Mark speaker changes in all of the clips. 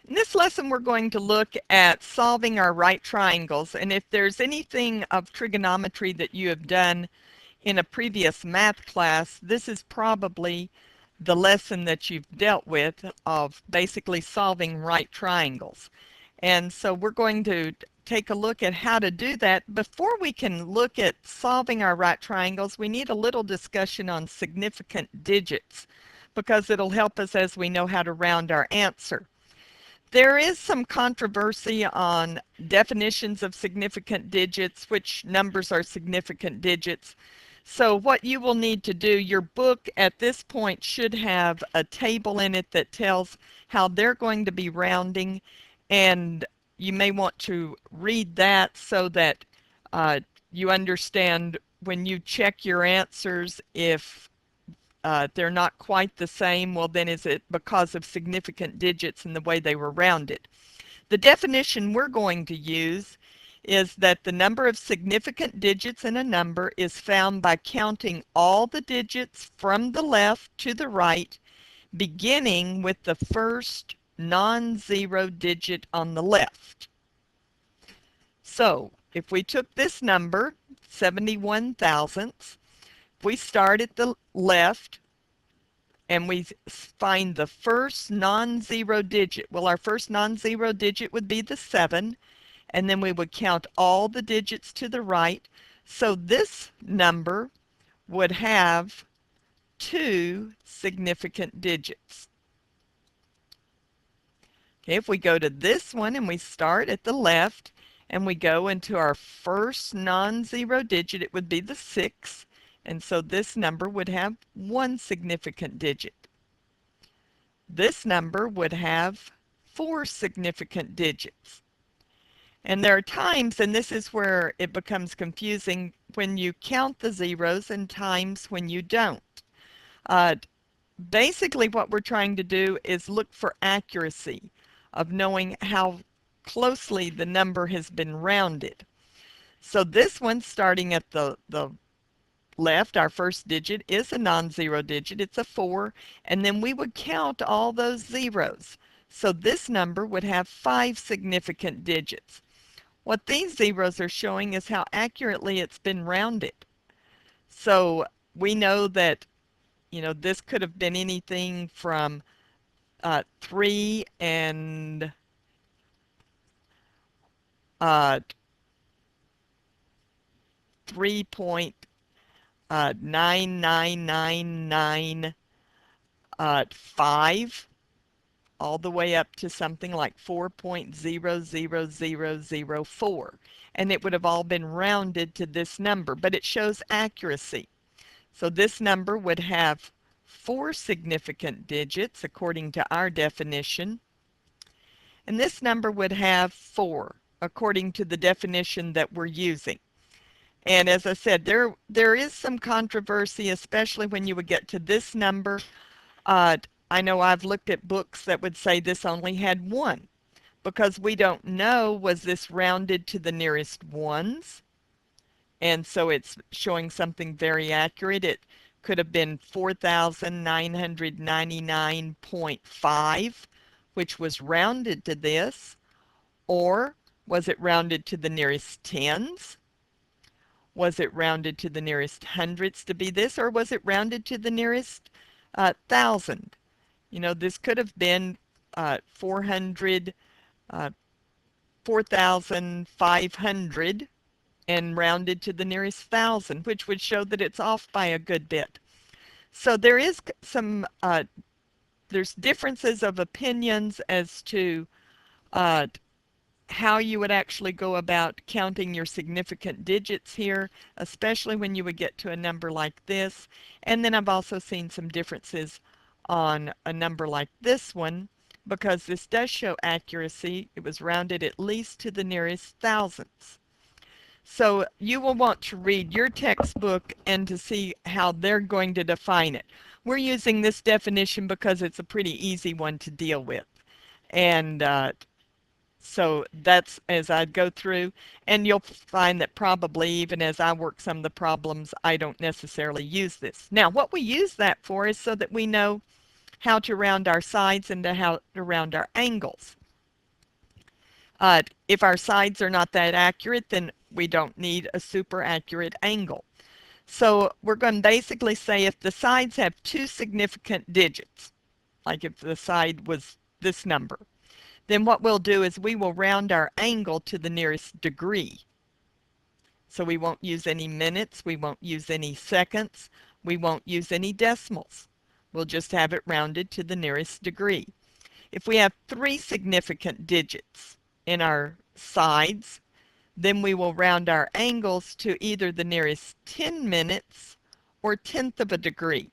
Speaker 1: In this lesson, we're going to look at solving our right triangles. And if there's anything of trigonometry that you have done in a previous math class, this is probably the lesson that you've dealt with of basically solving right triangles. And so we're going to take a look at how to do that. Before we can look at solving our right triangles, we need a little discussion on significant digits because it'll help us as we know how to round our answer. There is some controversy on definitions of significant digits, which numbers are significant digits. So what you will need to do, your book at this point should have a table in it that tells how they're going to be rounding, and you may want to read that so that you understand when you check your answers if they're not quite the same, well then is it because of significant digits and the way they were rounded. The definition we're going to use is that the number of significant digits in a number is found by counting all the digits from the left to the right, beginning with the first non-zero digit on the left. So if we took this number, 71 thousandths, if we start at the left and we find the first non-zero digit, well, our first non-zero digit would be the 7, and then we would count all the digits to the right. So this number would have 2 significant digits. Okay, if we go to this one and we start at the left and we go into our first non-zero digit, it would be the 6. And so this number would have 1 significant digit. This number would have 4 significant digits. And there are times, and this is where it becomes confusing, when you count the zeros and times when you don't. Basically what we're trying to do is look for accuracy of knowing how closely the number has been rounded. So this one, starting at the left, our first digit is a non-zero digit. It's a 4. And then we would count all those zeros. So this number would have 5 significant digits. What these zeros are showing is how accurately it's been rounded. So we know that, this could have been anything from 3 and 3.9995 all the way up to something like 4.00004. And it would have all been rounded to this number, but it shows accuracy. So this number would have 4 significant digits according to our definition. And this number would have 4 according to the definition that we're using. And as I said, there is some controversy, especially when you would get to this number. I know I've looked at books that would say this only had 1 because we don't know, was this rounded to the nearest ones? And so it's showing something very accurate. It could have been 4,999.5, which was rounded to this. Or was it rounded to the nearest tens? Was it rounded to the nearest hundredths to be this? Or was it rounded to the nearest thousand? This could have been 4,500 and rounded to the nearest thousand, which would show that it's off by a good bit. So there is there's differences of opinions as to how you would actually go about counting your significant digits here, especially when you would get to a number like this. And then I've also seen some differences on a number like this one, because this does show accuracy. It was rounded at least to the nearest thousandths. So you will want to read your textbook and to see how they're going to define it. We're using this definition because it's a pretty easy one to deal with. And so that's as I'd go through, and you'll find that probably even as I work some of the problems, I don't necessarily use this. Now, what we use that for is so that we know how to round our sides and how to round our angles. If our sides are not that accurate, then we don't need a super accurate angle. So we're going to basically say if the sides have two significant digits, like if the side was this number, then what we'll do is we will round our angle to the nearest degree. So we won't use any minutes, we won't use any seconds, we won't use any decimals. We'll just have it rounded to the nearest degree. If we have three significant digits in our sides, then we will round our angles to either the nearest 10 minutes or tenth of a degree,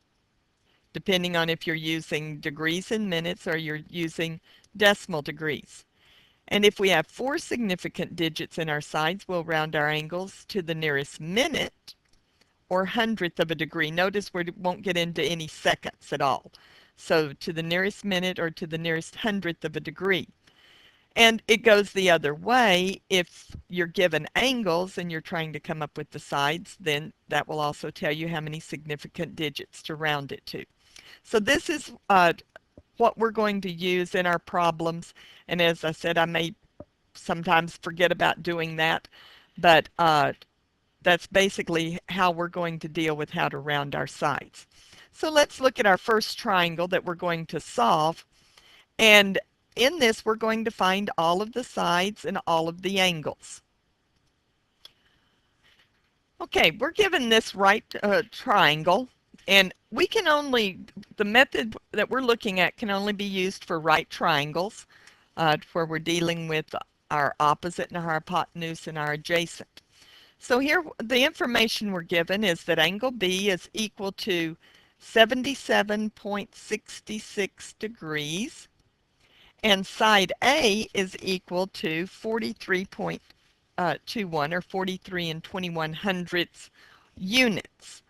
Speaker 1: depending on if you're using degrees in minutes or you're using decimal degrees. And if we have four significant digits in our sides, we'll round our angles to the nearest minute or hundredth of a degree. Notice we won't get into any seconds at all. So to the nearest minute or to the nearest hundredth of a degree. And it goes the other way. If you're given angles and you're trying to come up with the sides, then that will also tell you how many significant digits to round it to. So this is what we're going to use in our problems. And as I said, I may sometimes forget about doing that, but that's basically how we're going to deal with how to round our sides. So let's look at our first triangle that we're going to solve. And in this, we're going to find all of the sides and all of the angles. Okay, we're given this right triangle, and we can only, the method that we're looking at can only be used for right triangles, where we're dealing with our opposite and our hypotenuse and our adjacent. So here, the information we're given is that angle B is equal to 77.66 degrees, and side A is equal to 43.21 or 43 and 21 hundredths units.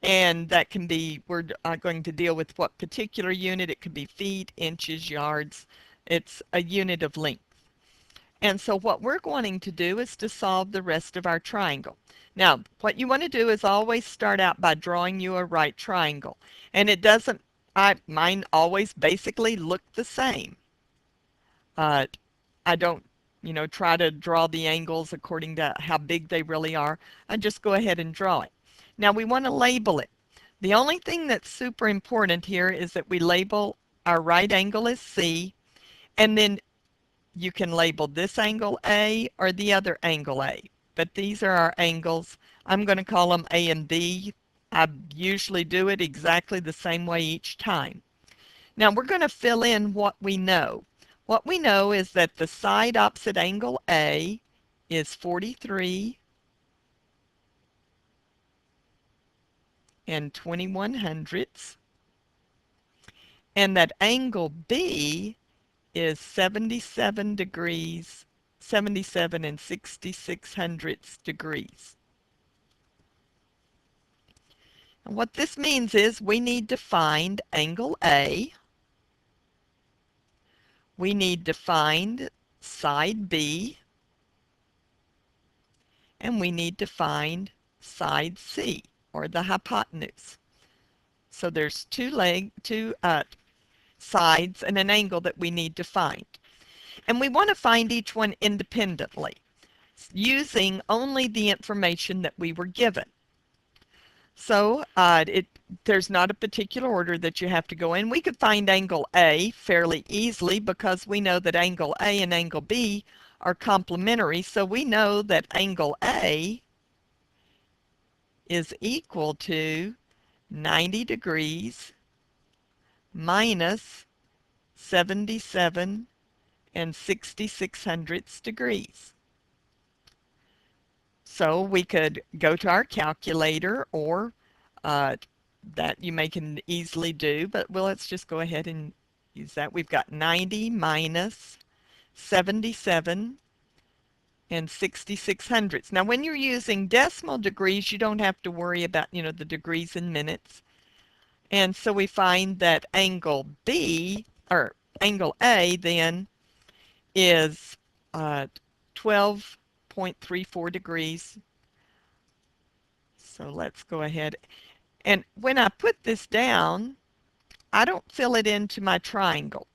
Speaker 1: And that can be, we're going to deal with what particular unit. It could be feet, inches, yards. It's a unit of length. And so what we're wanting to do is to solve the rest of our triangle. Now, what you want to do is always start out by drawing you a right triangle. And it doesn't, mine always basically look the same. I don't, try to draw the angles according to how big they really are. I just go ahead and draw it. Now we want to label it. The only thing that's super important here is that we label our right angle as C, and then you can label this angle A or the other angle A. But these are our angles. I'm going to call them A and B. I usually do it exactly the same way each time. Now we're going to fill in what we know. What we know is that the side opposite angle A is 43 and 21 hundredths, and that angle B is 77 degrees, 77 and 66 hundredths degrees. And what this means is we need to find angle A, we need to find side B, and we need to find side C, or the hypotenuse. So there's two sides and an angle that we need to find. And we want to find each one independently, using only the information that we were given. So there's not a particular order that you have to go in. We could find angle A fairly easily because we know that angle A and angle B are complementary. So we know that angle A is equal to 90 degrees minus 77 and 66 hundredths degrees. So we could go to our calculator, or that you can easily do, but let's just go ahead and use that. We've got 90 minus 77 and 66 hundredths. Now when you're using decimal degrees, you don't have to worry about, the degrees in minutes. And so we find that angle B, or angle A then, is 12.34 degrees. So let's go ahead. And when I put this down, I don't fill it into my triangle.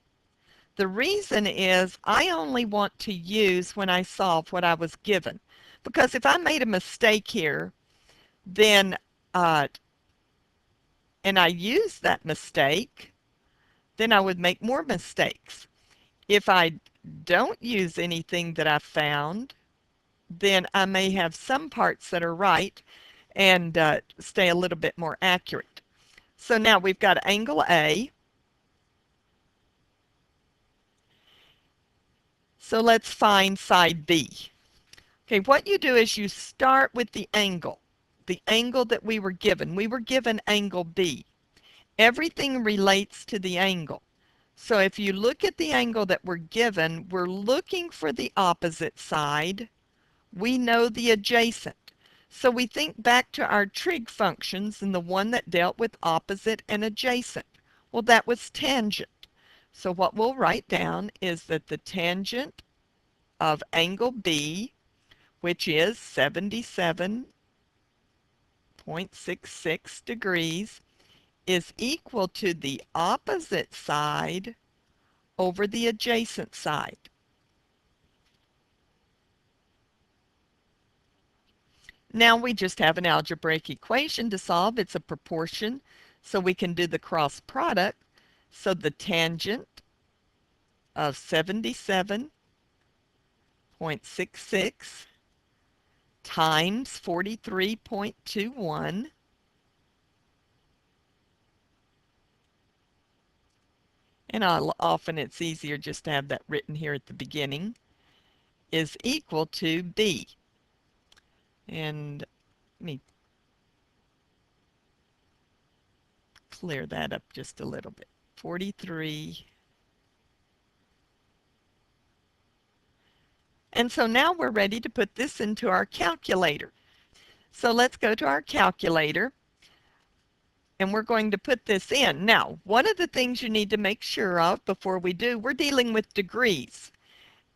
Speaker 1: The reason is I only want to use when I solve what I was given. Because if I made a mistake here, then and I use that mistake, then I would make more mistakes. If I don't use anything that I found, then I may have some parts that are right and stay a little bit more accurate. So now we've got angle A. So let's find side B. Okay, what you do is you start with the angle that we were given. We were given angle B. Everything relates to the angle. So if you look at the angle that we're given, we're looking for the opposite side. We know the adjacent. So we think back to our trig functions and the one that dealt with opposite and adjacent. Well, that was tangent. So what we'll write down is that the tangent of angle B, which is 77.66 degrees, is equal to the opposite side over the adjacent side. Now we just have an algebraic equation to solve. It's a proportion, so we can do the cross product. So the tangent of 77.66 times 43.21, and often it's easier just to have that written here at the beginning, is equal to B. And let me clear that up just a little bit. 43. And so now we're ready to put this into our calculator. So let's go to our calculator and we're going to put this in. Now, one of the things you need to make sure of before we do, we're dealing with degrees.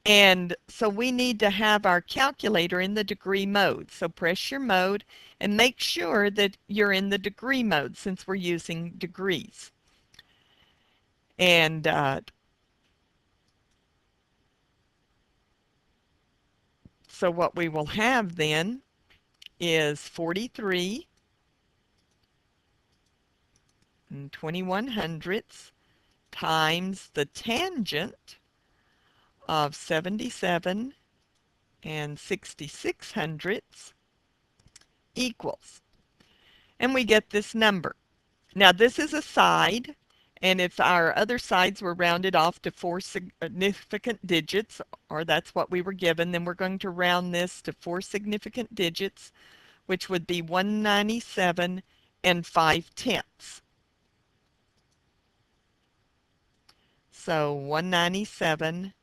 Speaker 1: And so we need to have our calculator in the degree mode. So press your mode and make sure that you're in the degree mode since we're using degrees. And so what we will have then is 43 and 21 hundredths times the tangent of 77 and 66 hundredths equals. And we get this number. Now this is a side, and if our other sides were rounded off to 4 significant digits, or that's what we were given, then we're going to round this to 4 significant digits, which would be 197 and 5/10. So 197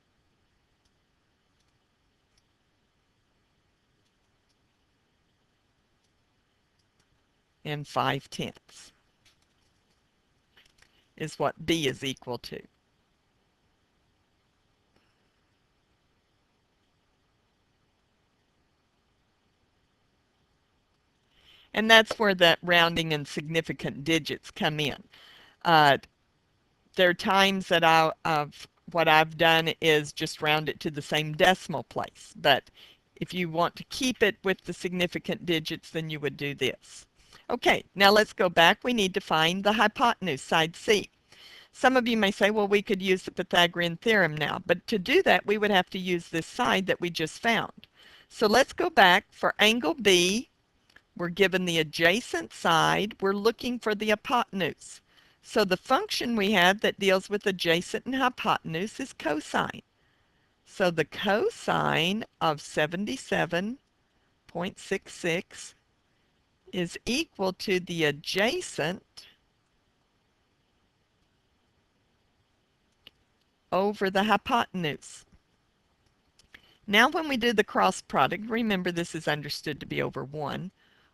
Speaker 1: and 5/10 is what B is equal to. And that's where that rounding and significant digits come in. There are times that what I've done is just round it to the same decimal place. But if you want to keep it with the significant digits, then you would do this. Okay, now let's go back. We need to find the hypotenuse, side C. Some of you may say, well, we could use the Pythagorean theorem now. But to do that, we would have to use this side that we just found. So let's go back. For angle B, we're given the adjacent side. We're looking for the hypotenuse. So the function we have that deals with adjacent and hypotenuse is cosine. So the cosine of 77.66 is equal to the adjacent over the hypotenuse. Now when we do the cross product, remember this is understood to be over 1,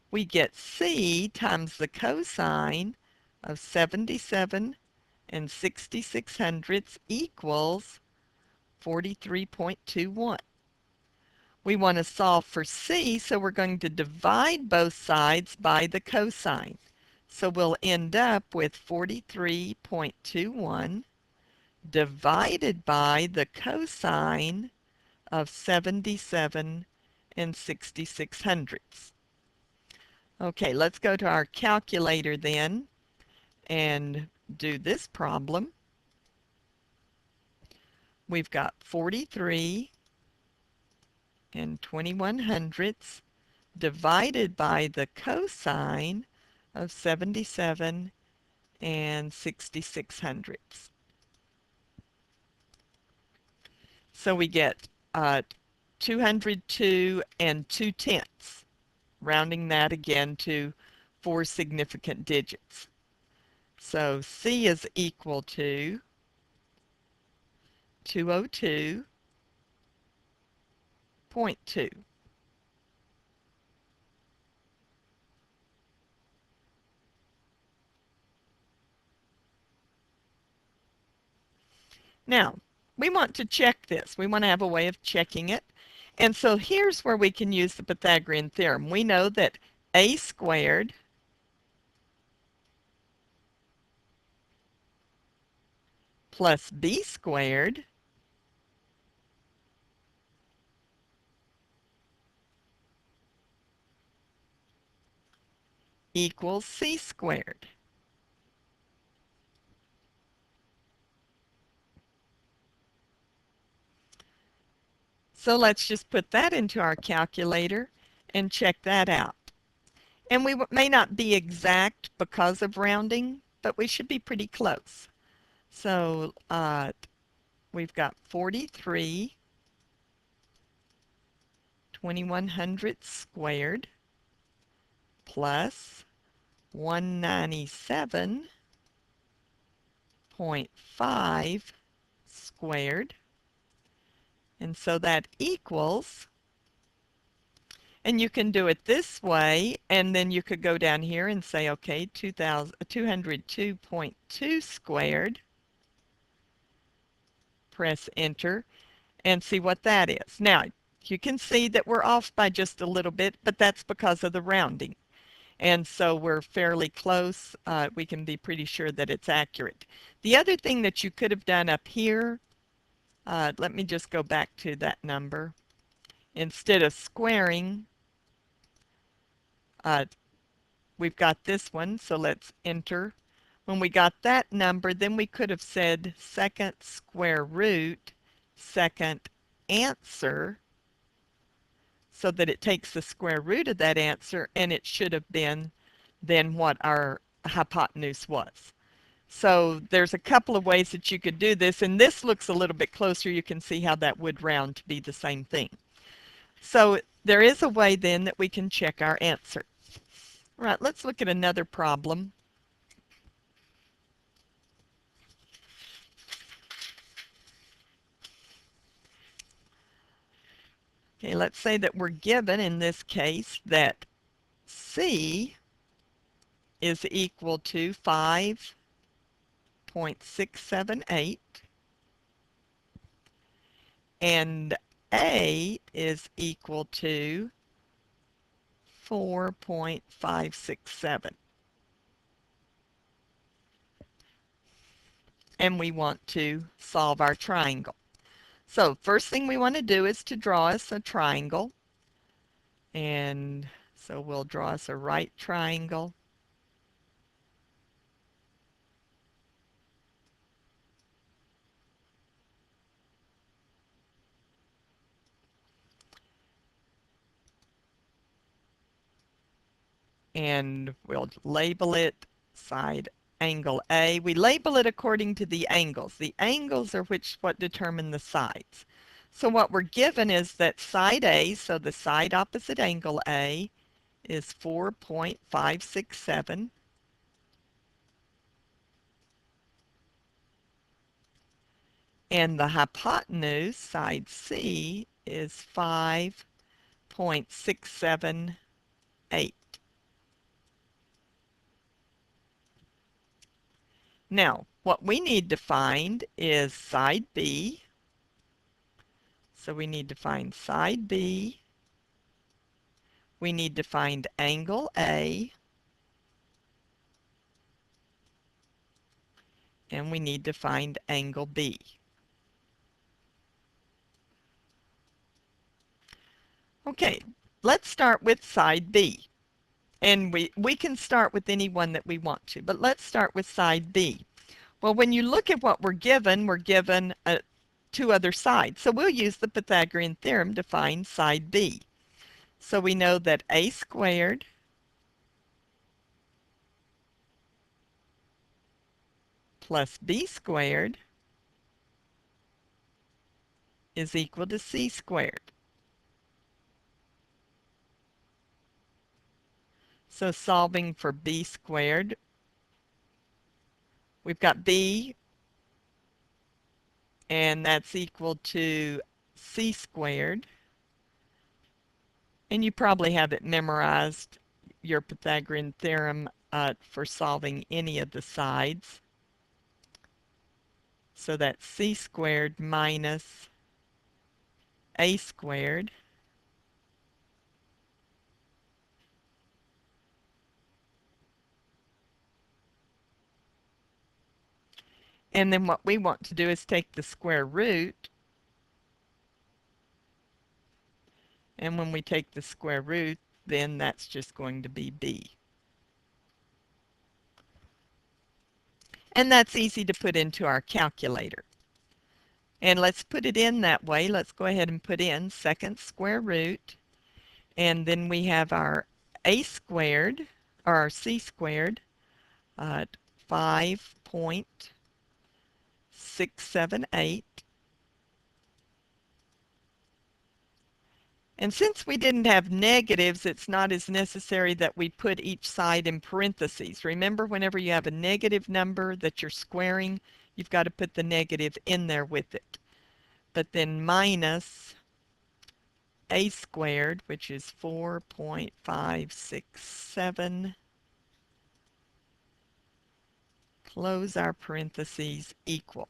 Speaker 1: we get C times the cosine of 77 and 66 hundredths equals 43.21. We want to solve for C, so we're going to divide both sides by the cosine. So we'll end up with 43.21 divided by the cosine of 77 and 66 hundredths. Okay, let's go to our calculator then and do this problem. We've got 43 and 21 hundredths divided by the cosine of 77 and 66 hundredths. So we get 202 and 2/10, rounding that again to 4 significant digits. So C is equal to 202.2. Now, we want to check this. We want to have a way of checking it. And so here's where we can use the Pythagorean theorem. We know that a squared plus b squared equals c squared. So let's just put that into our calculator and check that out. And we may not be exact because of rounding, but we should be pretty close. So we've got 43 2100 squared plus 197.5 squared. And so that equals, and you can do it this way, and then you could go down here and say, okay, 202.2 squared. Press enter and see what that is. Now, you can see that we're off by just a little bit, but that's because of the rounding. And so we're fairly close. We can be pretty sure that it's accurate. The other thing that you could have done up here, let me just go back to that number. Instead of squaring, we've got this one, so let's enter. When we got that number, then we could have said second square root, second answer, so that it takes the square root of that answer, and it should have been then what our hypotenuse was. So there's a couple of ways that you could do this, and this looks a little bit closer. You can see how that would round to be the same thing. So there is a way then that we can check our answer. All right, let's look at another problem. Okay, let's say that we're given in this case that C is equal to 5.678 and A is equal to 4.567. And we want to solve our triangle. So first thing we want to do is to draw us a triangle. And so we'll draw us a right triangle. And we'll label it side angle A. We label it according to the angles. The angles are what determine the sides. So what we're given is that side A, so the side opposite angle A, is 4.567. And the hypotenuse, side C, is 5.678. Now, what we need to find is side B. So we need to find side B. We need to find angle A. and we need to find angle B. Okay, let's start with side B. And we can start with any one that we want to, but let's start with side B. Well, when you look at what we're given two other sides. So we'll use the Pythagorean theorem to find side B. So we know that a squared plus b squared is equal to c squared. So solving for b squared, we've got b, and that's equal to c squared. And you probably have it memorized, your Pythagorean theorem, for solving any of the sides. So that's c squared minus a squared. And then what we want to do is take the square root. And when we take the square root, then that's just going to be b. And that's easy to put into our calculator. And let's put it in that way. Let's go ahead and put in second square root. And then we have our a squared, or our c squared, 5.678. And since we didn't have negatives, it's not as necessary that we put each side in parentheses. Remember, whenever you have a negative number that you're squaring, you've got to put the negative in there with it. But then minus a squared, which is 4.567, close our parentheses, equal.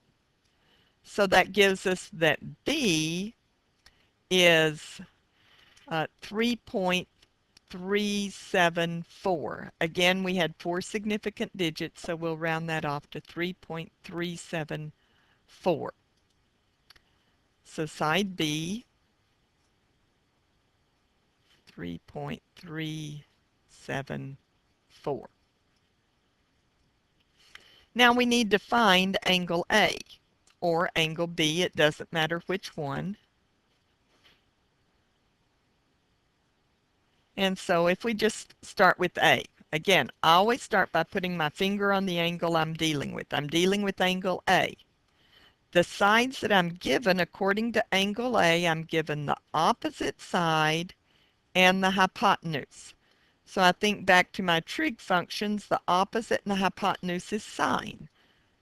Speaker 1: So that gives us that b is 3.374. Again, we had 4 significant digits, so we'll round that off to 3.374. So side B, 3.374. Now we need to find angle A or angle B. It doesn't matter which one. And so if we just start with A, again, I always start by putting my finger on the angle I'm dealing with. I'm dealing with angle A. The sides that I'm given, according to angle A, I'm given the opposite side and the hypotenuse. So I think back to my trig functions, the opposite and the hypotenuse is sine.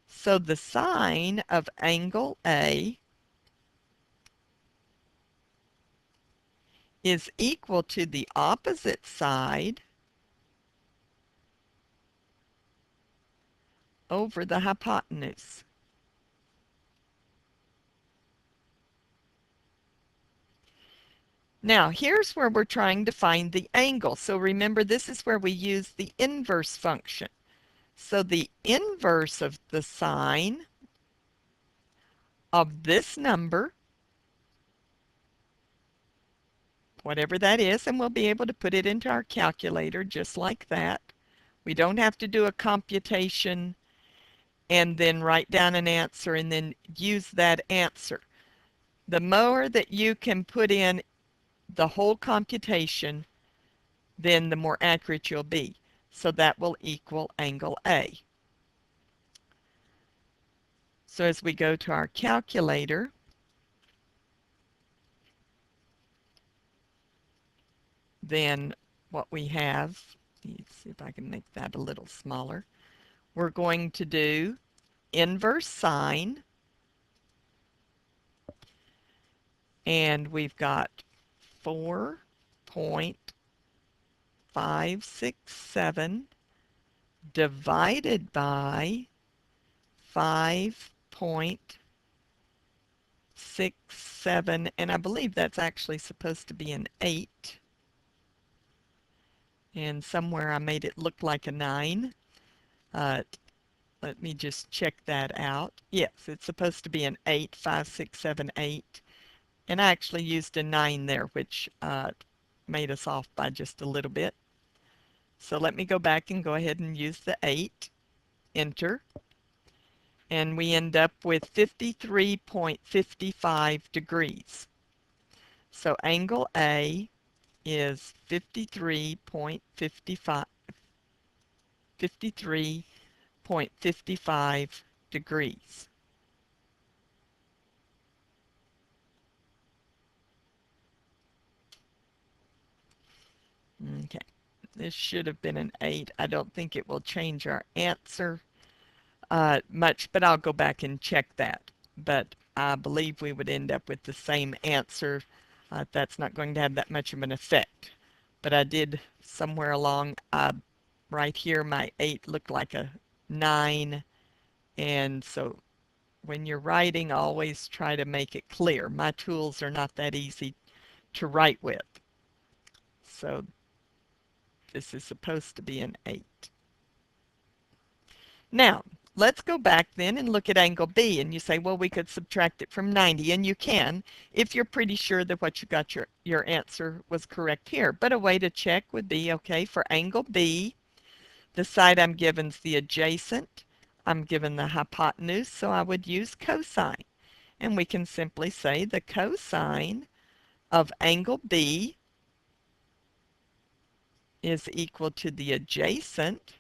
Speaker 1: So the sine of angle A is equal to the opposite side over the hypotenuse. Now, here's where we're trying to find the angle. So remember, this is where we use the inverse function. So the inverse of the sine of this number, whatever that is, and we'll be able to put it into our calculator just like that. We don't have to do a computation and then write down an answer and then use that answer. The more that you can put in the whole computation, then the more accurate you'll be. So that will equal angle A. So as we go to our calculator, then what we have, let's see if I can make that a little smaller. We're going to do inverse sine, and we've got 4.567 divided by 5.67, and I believe that's actually supposed to be an 8. And somewhere I made it look like a 9. Let me just check that out. Yes, it's supposed to be an 8, 5, 6, 7, 8. And I actually used a 9 there, which made us off by just a little bit. So let me go back and go ahead and use the 8. Enter. And we end up with 53.55 degrees. So angle A is 53.55 degrees. Okay, this should have been an 8. I don't think it will change our answer much, but I'll go back and check that. But I believe we would end up with the same answer. That's not going to have that much of an effect. But I did somewhere along right here, my 8 looked like a 9. And so when you're writing, always try to make it clear. My tools are not that easy to write with. So this is supposed to be an 8. Now, let's go back then and look at angle B. And you say, well, we could subtract it from 90. And you can if you're pretty sure that what you got your answer was correct here. But a way to check would be, okay, for angle B, the side I'm given is the adjacent. I'm given the hypotenuse, so I would use cosine. And we can simply say the cosine of angle B is equal to the adjacent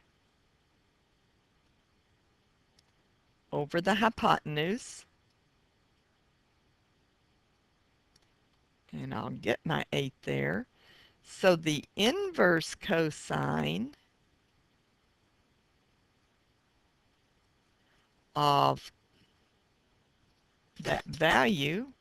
Speaker 1: over the hypotenuse. And I'll get my 8 there. So the inverse cosine of that value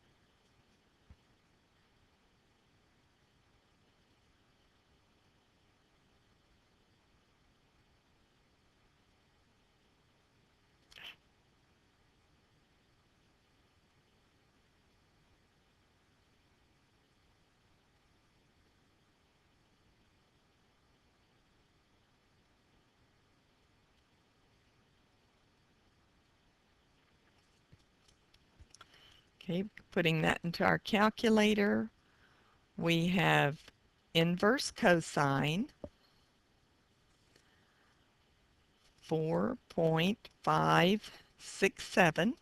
Speaker 1: Okay, putting that into our calculator, we have inverse cosine 4.567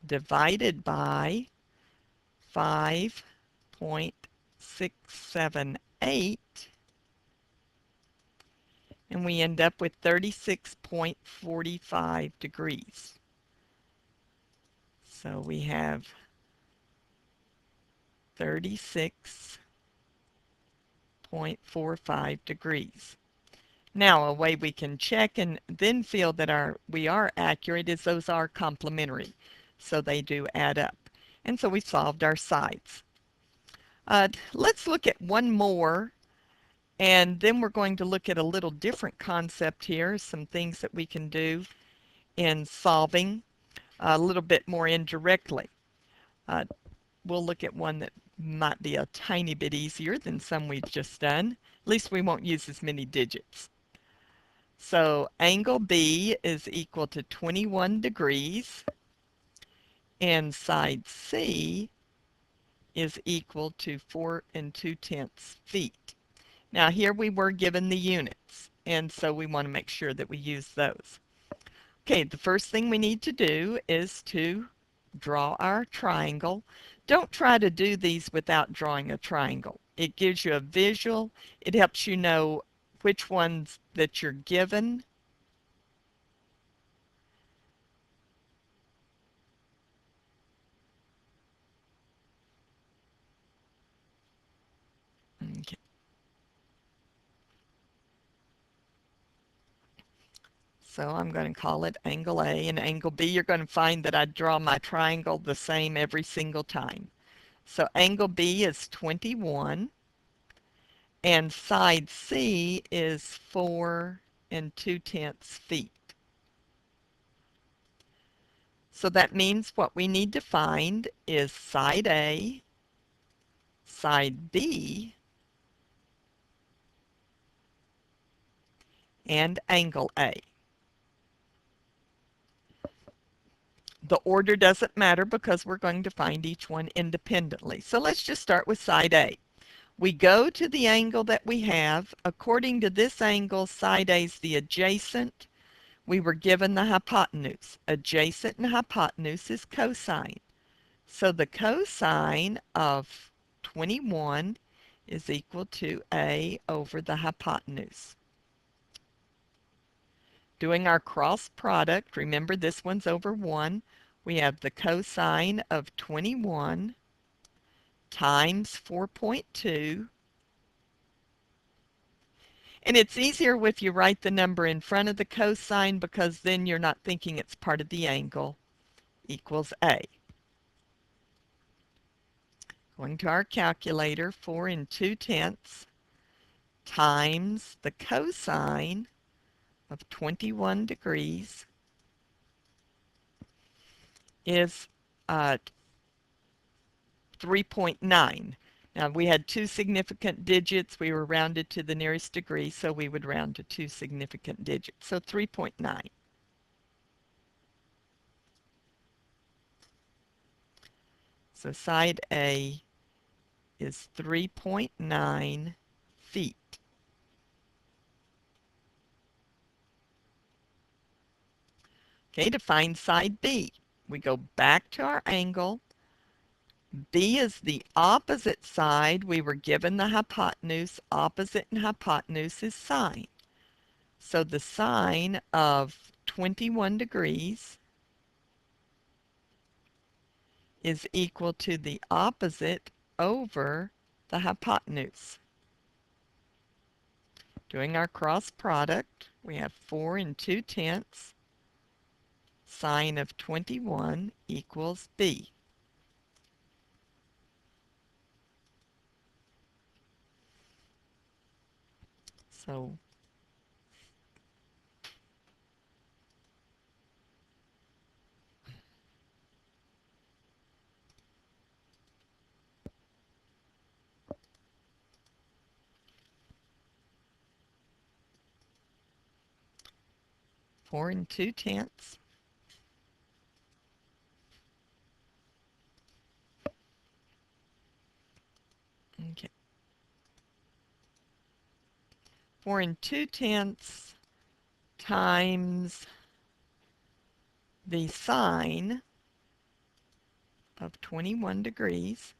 Speaker 1: divided by 5.678, and we end up with 36.45 degrees. So we have 36.45 degrees. Now, a way we can check and then feel that we are accurate is those are complementary. So they do add up. And so we solved our sides. Let's look at one more, and then we're going to look at a little different concept here, some things that we can do in solving a little bit more indirectly. We'll look at one that might be a tiny bit easier than some we've just done. At least we won't use as many digits. So angle B is equal to 21 degrees, and side C is equal to 4 2/10 feet. Now here we were given the units, and so we want to make sure that we use those. Okay, the first thing we need to do is to draw our triangle. Don't try to do these without drawing a triangle. It gives you a visual. It helps you know which ones that you're given. Okay. So I'm going to call it angle A, and angle B, you're going to find that I draw my triangle the same every single time. So angle B is 21, and side C is 4 2/10 feet. So that means what we need to find is side A, side B, and angle A. The order doesn't matter because we're going to find each one independently. So let's just start with side A. We go to the angle that we have. According to this angle, side A is the adjacent. We were given the hypotenuse. Adjacent and hypotenuse is cosine. So the cosine of 21 is equal to A over the hypotenuse. Doing our cross product, remember this one's over 1. We have the cosine of 21 times 4.2. And it's easier if you write the number in front of the cosine because then you're not thinking it's part of the angle, equals A. Going to our calculator, 4 2/10 times the cosine of 21 degrees is 3.9. Now we had two significant digits. We were rounded to the nearest degree, so we would round to two significant digits. So 3.9. So side A is 3.9 feet. Okay, to find side B, we go back to our angle. B is the opposite side. We were given the hypotenuse. Opposite and hypotenuse is sine. So the sine of 21 degrees is equal to the opposite over the hypotenuse. Doing our cross product, we have 4 2/10 sine of 21 equals B. So four and 2/10. Okay. 4 2/10 times the sine of 21 degrees.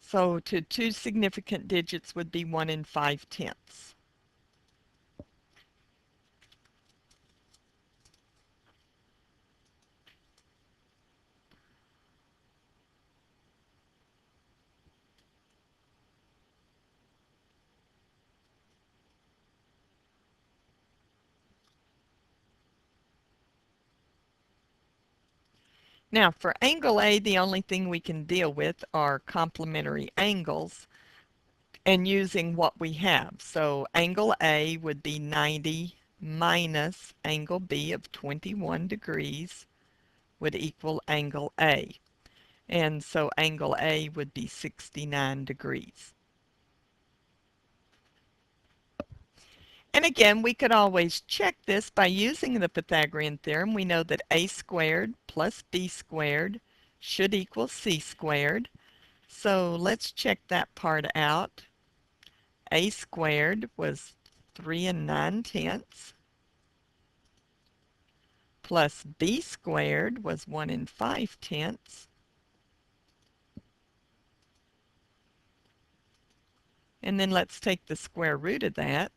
Speaker 1: So to two significant digits would be 1 5/10. Now for angle A, the only thing we can deal with are complementary angles and using what we have. So angle A would be 90 minus angle B of 21 degrees would equal angle A. And so angle A would be 69 degrees. And again, we could always check this by using the Pythagorean theorem. We know that A squared plus B squared should equal C squared. So let's check that part out. A squared was 3 9/10 plus B squared was 1 5/10. And then let's take the square root of that.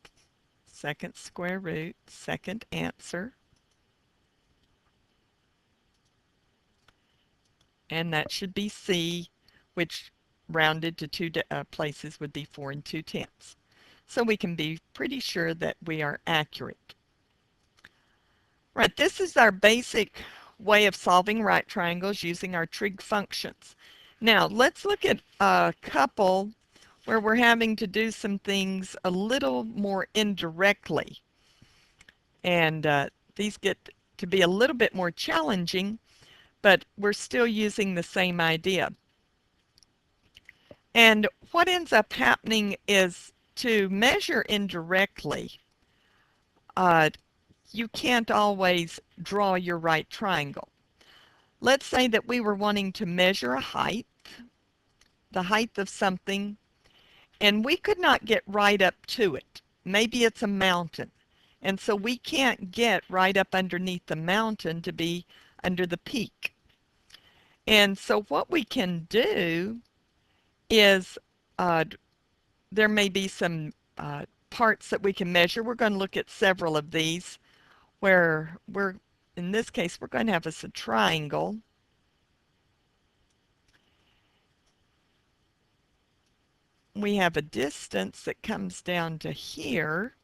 Speaker 1: Second square root, second answer. And that should be C, which rounded to two places would be 4 2/10. So we can be pretty sure that we are accurate. Right, this is our basic way of solving right triangles using our trig functions. Now let's look at a couple where we're having to do some things a little more indirectly. And these get to be a little bit more challenging, but we're still using the same idea. And what ends up happening is to measure indirectly, you can't always draw your right triangle. Let's say that we were wanting to measure a height, the height of something, and we could not get right up to it. Maybe it's a mountain. And so we can't get right up underneath the mountain to be under the peak. And so what we can do is there may be some parts that we can measure. We're going to look at several of these where in this case, we're going to have us a triangle. We have a distance that comes down to here,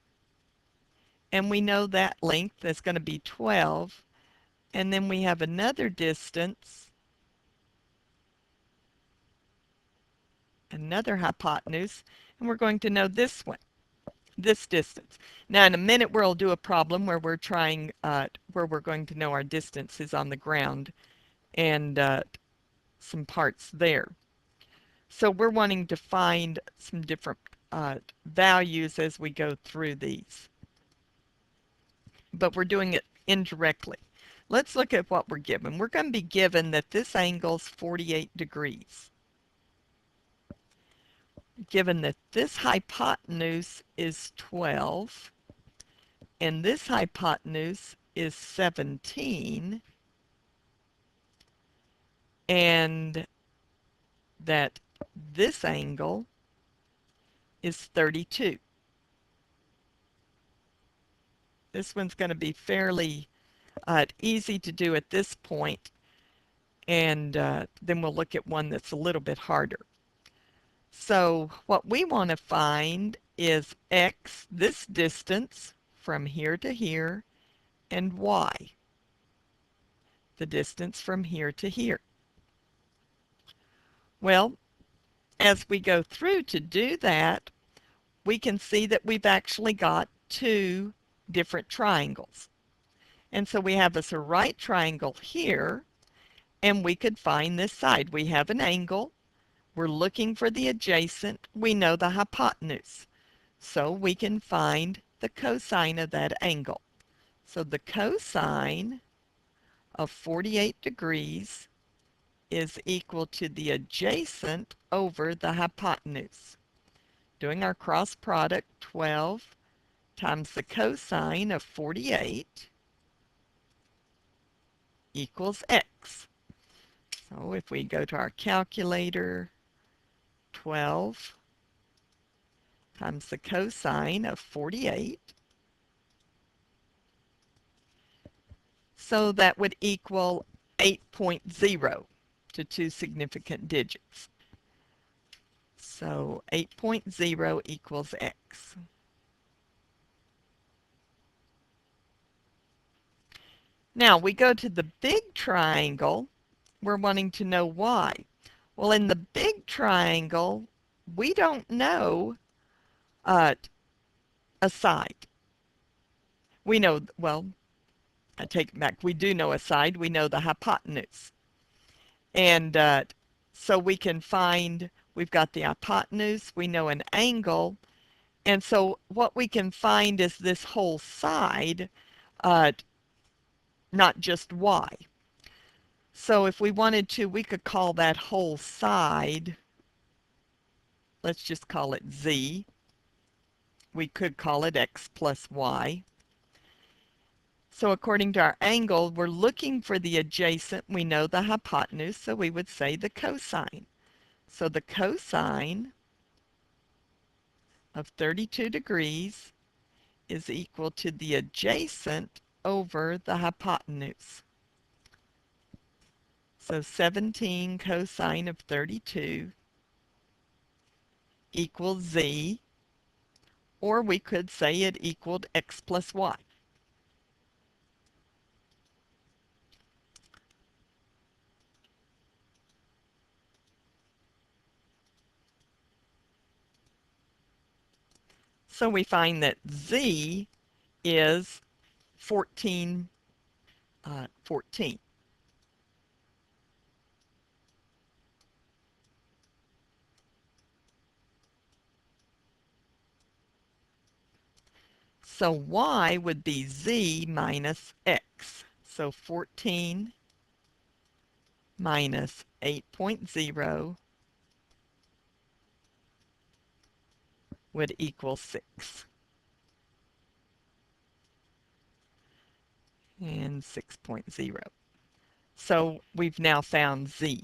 Speaker 1: and we know that length is going to be 12. And then we have another distance, another hypotenuse, and we're going to know this one, this distance. Now in a minute we'll do a problem where we're trying, where we're going to know our distances on the ground and some parts there. So we're wanting to find some different values as we go through these. But we're doing it indirectly. Let's look at what we're given. We're going to be given that this angle's 48 degrees. Given that this hypotenuse is 12 and this hypotenuse is 17 and that this angle is 32. This one's going to be fairly easy to do at this point, and then we'll look at one that's a little bit harder. So what we want to find is x, this distance from here to here, and y, the distance from here to here. Well, as we go through to do that, we can see that we've actually got two different triangles. And so we have us a right triangle here, and we could find this side. We have an angle. We're looking for the adjacent. We know the hypotenuse. So we can find the cosine of that angle. So the cosine of 48 degrees is equal to the adjacent over the hypotenuse. Doing our cross product, 12 times the cosine of 48 equals x. So if we go to our calculator, 12 times the cosine of 48. So that would equal 8.0 to two significant digits. So 8.0 equals x. Now we go to the big triangle. We're wanting to know y. Well, in the big triangle, we don't know a side. We know, well, I take it back. We do know a side. We know the hypotenuse. And so we can find, we've got the hypotenuse, we know an angle, and so what we can find is this whole side, not just y. So if we wanted to, we could call that whole side, let's just call it z. We could call it x plus y. So according to our angle, we're looking for the adjacent. We know the hypotenuse, so we would say the cosine. So the cosine of 32 degrees is equal to the adjacent over the hypotenuse. So 17 cosine of 32 equals z, or we could say it equaled x plus y. So we find that z is 14. So y would be z minus x. So 14 minus 8.0 would equal 6. And 6.0. So we've now found z,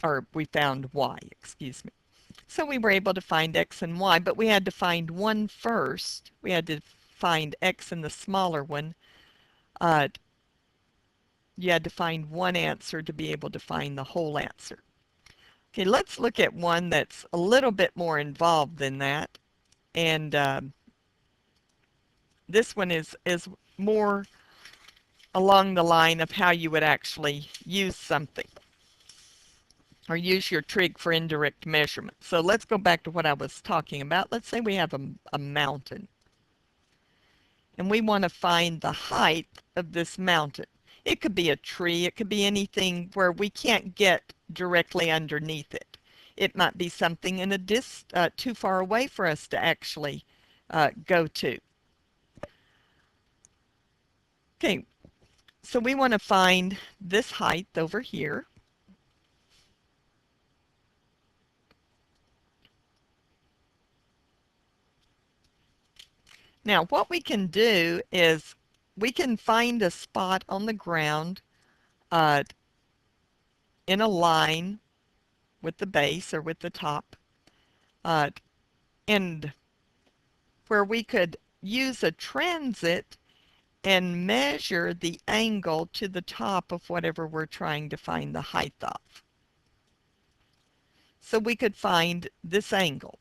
Speaker 1: or we found y, excuse me. So we were able to find x and y, but we had to find one first. We had to find x in the smaller one. You had to find one answer to be able to find the whole answer. Okay, let's look at one that's a little bit more involved than that. And this one is more along the line of how you would actually use something or use your trig for indirect measurement. So let's go back to what I was talking about. Let's say we have a mountain, and we want to find the height of this mountain. It could be a tree, it could be anything where we can't get directly underneath it. It might be something in a too far away for us to actually go to. Okay, so we want to find this height over here. Now, what we can do is we can find a spot on the ground uh, in a line with the base or with the top, uh, and where we could use a transit and measure the angle to the top of whatever we're trying to find the height of. So we could find this angle.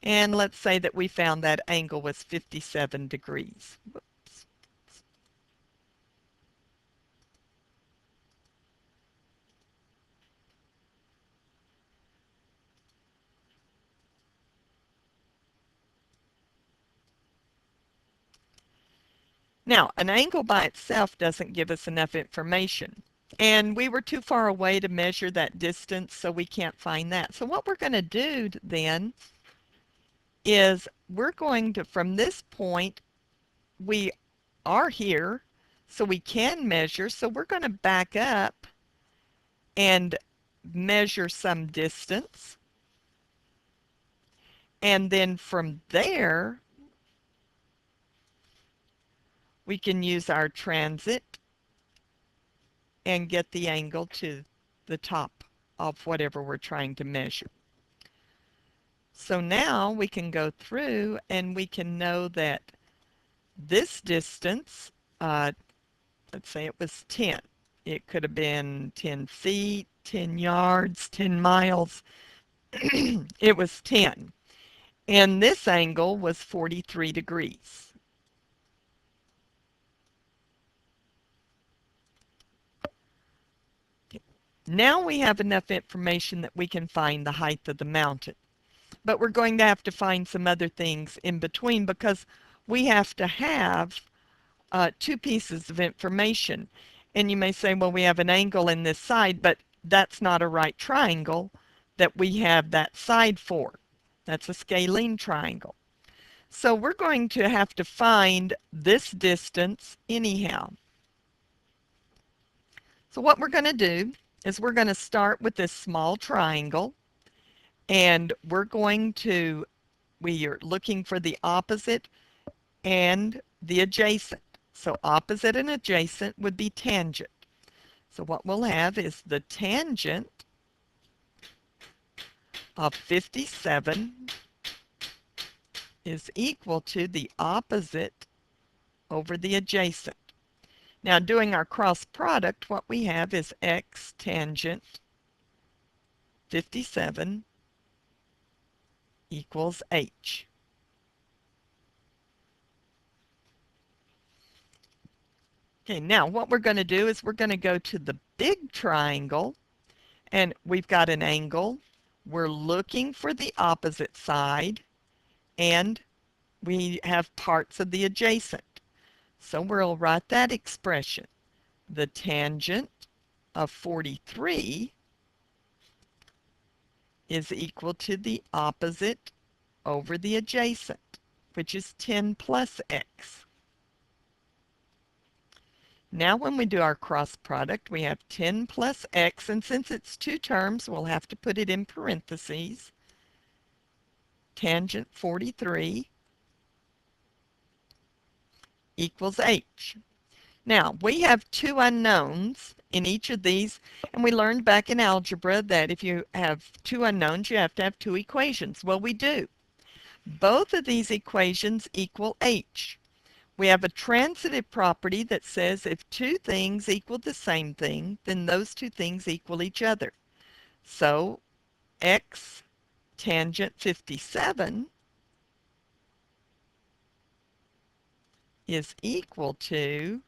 Speaker 1: And let's say that we found that angle was 57 degrees. Whoops. Now, an angle by itself doesn't give us enough information. And we were too far away to measure that distance, so we can't find that. So what we're going to do then is we're going to, from this point, we are here, so we can measure. So we're going to back up and measure some distance. And then from there, we can use our transit and get the angle to the top of whatever we're trying to measure. So now we can go through and we can know that this distance, let's say it was 10. It could have been 10 feet, 10 yards, 10 miles. It was 10. And this angle was 43 degrees. Now we have enough information that we can find the height of the mountain. But we're going to have to find some other things in between because we have to have two pieces of information. And you may say, well, we have an angle in this side, but that's not a right triangle that we have that side for. That's a scalene triangle. So we're going to have to find this distance anyhow. So what we're going to do is we're going to start with this small triangle, and we are looking for the opposite and the adjacent. So opposite and adjacent would be tangent. So what we'll have is the tangent of 57 is equal to the opposite over the adjacent. Now doing our cross product, what we have is x tangent 57 equals h. Okay, now what we're going to do is we're going to go to the big triangle, and we've got an angle. We're looking for the opposite side, and we have parts of the adjacent. So we'll write that expression. The tangent of 43 is equal to the opposite over the adjacent, which is 10 plus x. Now when we do our cross product, we have 10 plus x, and since it's two terms, we'll have to put it in parentheses. Tangent 43 equals h. Now, we have two unknowns in each of these, and we learned back in algebra that if you have two unknowns, you have to have two equations. Well, we do. Both of these equations equal h. We have a transitive property that says if two things equal the same thing, then those two things equal each other. So, x tangent 57 is equal to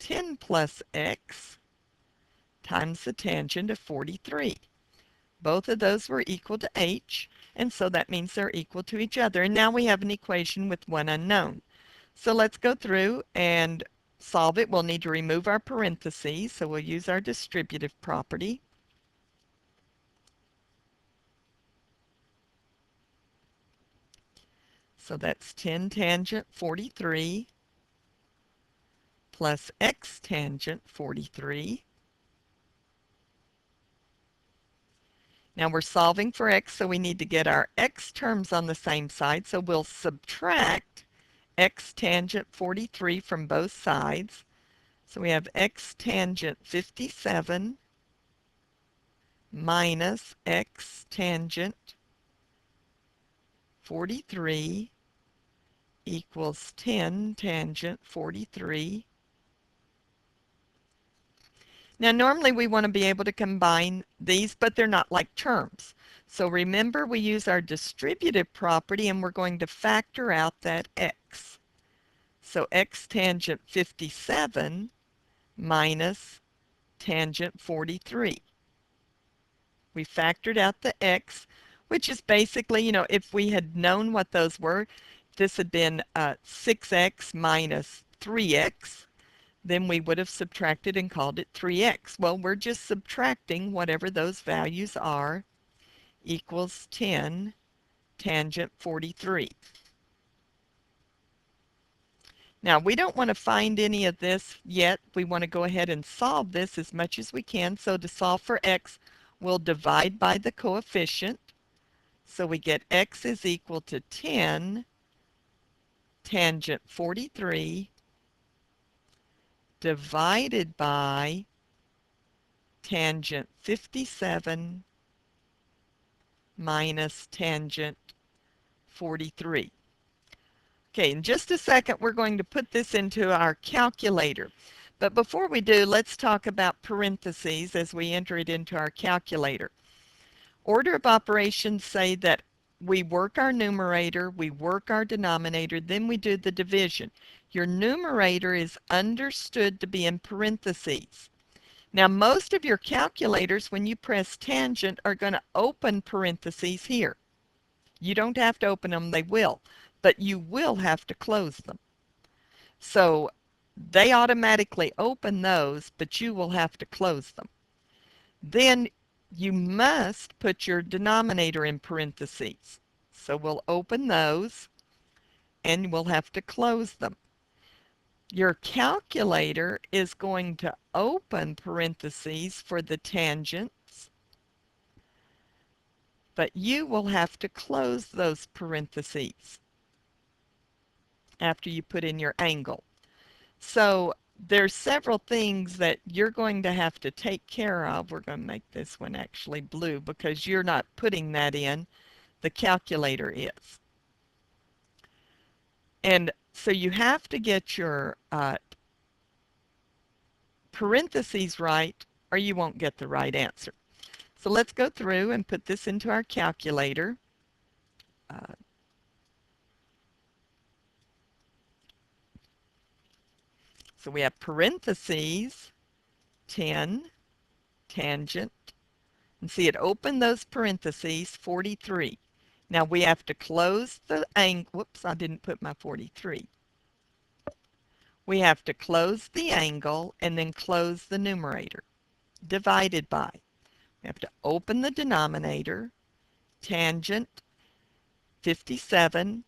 Speaker 1: 10 plus x times the tangent of 43. Both of those were equal to h, and so that means they're equal to each other. And now we have an equation with one unknown. So let's go through and solve it. We'll need to remove our parentheses, so we'll use our distributive property. So that's 10 tangent 43 plus x tangent 43. Now we're solving for x, so we need to get our x terms on the same side. So we'll subtract x tangent 43 from both sides. So we have x tangent 57 minus x tangent 43 equals 10 tangent 43. Now normally we want to be able to combine these, but they're not like terms. So remember we use our distributive property and we're going to factor out that x. So x tangent 57 minus tangent 43. We factored out the x, which is basically, if we had known what those were, this had been 6x minus 3x, then we would have subtracted and called it 3x. Well, we're just subtracting whatever those values are equals 10 tangent 43. Now, we don't want to find any of this yet. We want to go ahead and solve this as much as we can. So to solve for x, we'll divide by the coefficient. So we get x is equal to 10 tangent 43 divided by tangent 57 minus tangent 43. Okay, in just a second, we're going to put this into our calculator. But before we do, let's talk about parentheses as we enter it into our calculator. Order of operations say that we work our numerator, we work our denominator, then we do the division. Your numerator is understood to be in parentheses. Now, most of your calculators, when you press tangent, are going to open parentheses here. You don't have to open them, they will, but you will have to close them. So they automatically open those, but you will have to close them. Then you must put your denominator in parentheses. So we'll open those and we'll have to close them. Your calculator is going to open parentheses for the tangents, but you will have to close those parentheses after you put in your angle. So there's several things that you're going to have to take care of. We're going to make this one actually blue because you're not putting that in. The calculator is. And so you have to get your parentheses right or you won't get the right answer. So let's go through and put this into our calculator. So we have parentheses, 10, tangent, and see it opened those parentheses, 43. Now we have to close the angle. Whoops, I didn't put my 43. We have to close the angle and then close the numerator. Divided by. We have to open the denominator, tangent 57.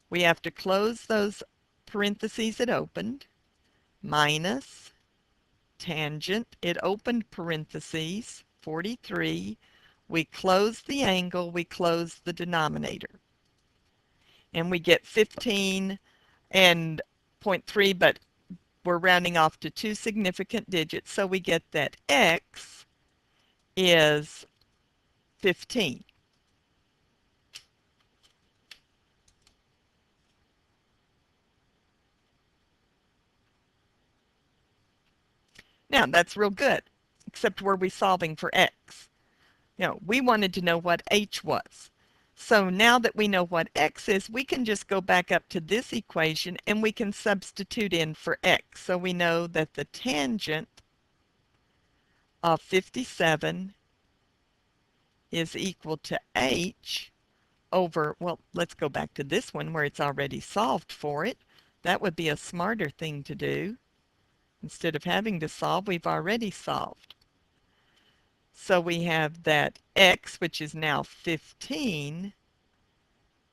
Speaker 1: We have to close those parentheses it opened. minus tangent, it opened parentheses, 43. We close the angle, we close the denominator. And we get 15 and zero point 0.3, but we're rounding off to two significant digits, so we get that x is 15. Now, that's real good, except were we solving for x? No, we wanted to know what h was. So now that we know what x is, we can just go back up to this equation and we can substitute in for x. So we know that the tangent of 57 is equal to h over, well, let's go back to this one where it's already solved for it. That would be a smarter thing to do. Instead of having to solve, we've already solved. So we have that x, which is now 15,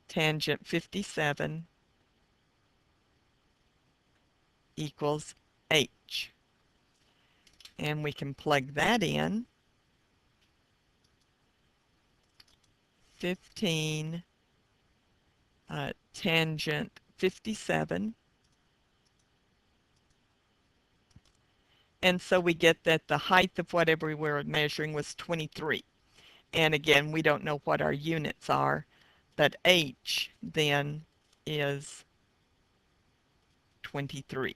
Speaker 1: tangent 57 equals h. And we can plug that in. 15 tangent 57. And so we get that the height of whatever we were measuring was 23. And again, we don't know what our units are, but h then is 23.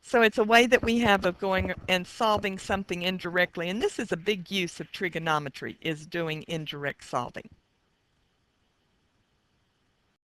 Speaker 1: So it's a way that we have of going and solving something indirectly. And this is a big use of trigonometry, is doing indirect solving.